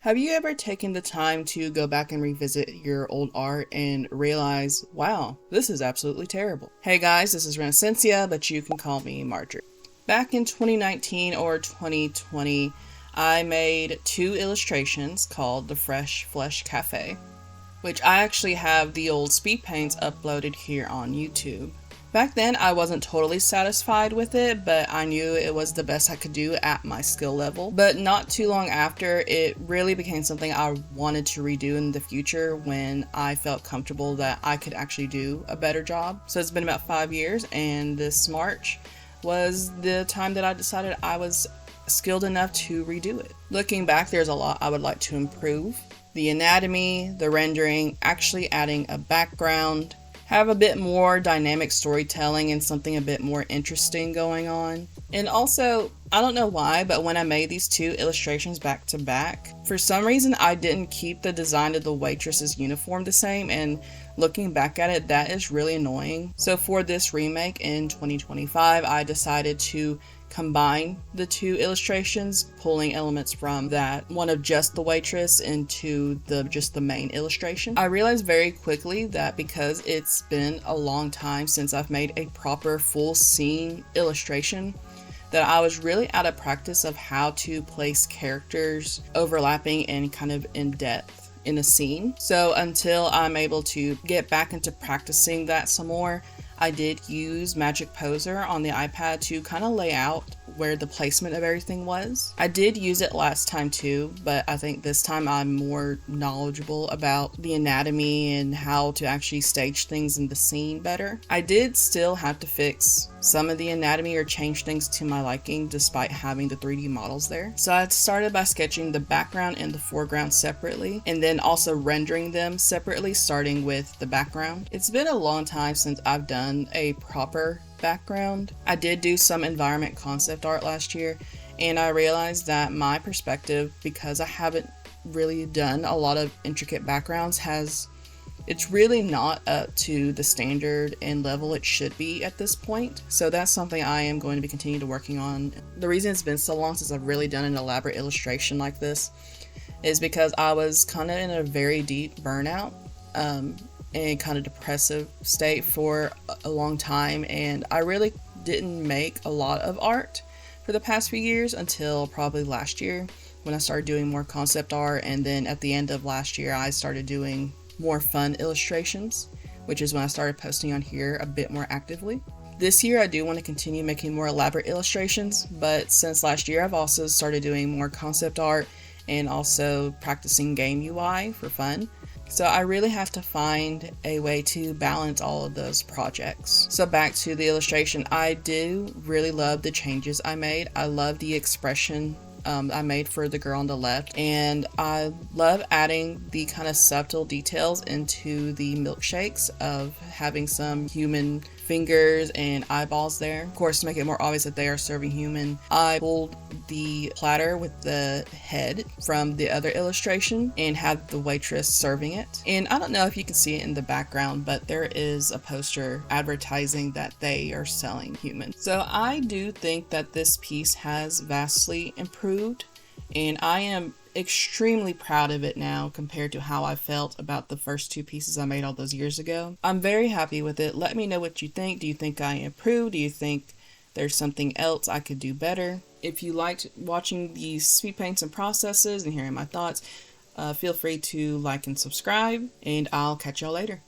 Have you ever taken the time to go back and revisit your old art and realize, wow, this is absolutely terrible? Hey guys, this is Renacencia, but you can call me Marjorie. Back in 2019 or 2020, I made 2 illustrations called The Fresh Flesh Cafe, which I actually have the old speed paints uploaded here on YouTube. Back then, I wasn't totally satisfied with it, but I knew it was the best I could do at my skill level. But not too long after, it really became something I wanted to redo in the future when I felt comfortable that I could actually do a better job. So it's been about 5 years, and this March was the time that I decided I was skilled enough to redo it. Looking back, there's a lot I would like to improve. The anatomy, the rendering, actually adding a background, have a bit more dynamic storytelling and something a bit more interesting going on. And also, I don't know why, but when I made these 2 illustrations back to back, for some reason I didn't keep the design of the waitress's uniform the same, and looking back at it, that is really annoying. So for this remake in 2025, I decided to combine the 2 illustrations, pulling elements from that one of just the waitress into just the main illustration. I realized very quickly that because it's been a long time since I've made a proper full scene illustration, that I was really out of practice of how to place characters overlapping and kind of in depth in a scene. So until I'm able to get back into practicing that some more, I did use Magic Poser on the iPad to kind of lay out where the placement of everything was. I did use it last time too, but I think this time I'm more knowledgeable about the anatomy and how to actually stage things in the scene better. I did still have to fix some of the anatomy or change things to my liking despite having the 3D models there. So I started by sketching the background and the foreground separately, and then also rendering them separately, starting with the background. It's been a long time since I've done a proper background. I did do some environment concept art last year, and I realized that my perspective, because I haven't really done a lot of intricate backgrounds, it's really not up to the standard and level it should be at this point. So that's something I am going to be continuing to working on. The reason it's been so long since I've really done an elaborate illustration like this is because I was kind of in a very deep burnout and kind of depressive state for a long time, and I really didn't make a lot of art for the past few years until probably last year when I started doing more concept art, and then at the end of last year I started doing more fun illustrations, which is when I started posting on here a bit more actively. This year I do want to continue making more elaborate illustrations, but since last year I've also started doing more concept art and also practicing game UI for fun. So I really have to find a way to balance all of those projects. So back to the illustration, I do really love the changes I made. I love the expression I made for the girl on the left, and I love adding the kind of subtle details into the milkshakes of having some human fingers and eyeballs there. Of course, to make it more obvious that they are serving human, I pulled the platter with the head from the other illustration and had the waitress serving it. And I don't know if you can see it in the background, but there is a poster advertising that they are selling human. So I do think that this piece has vastly improved, and I am extremely proud of it now compared to how I felt about the first 2 pieces I made all those years ago. I'm very happy with it. Let me know what you think. Do you think I improved? Do you think there's something else I could do better? If you liked watching these speed paints and processes and hearing my thoughts, feel free to like and subscribe, and I'll catch y'all later.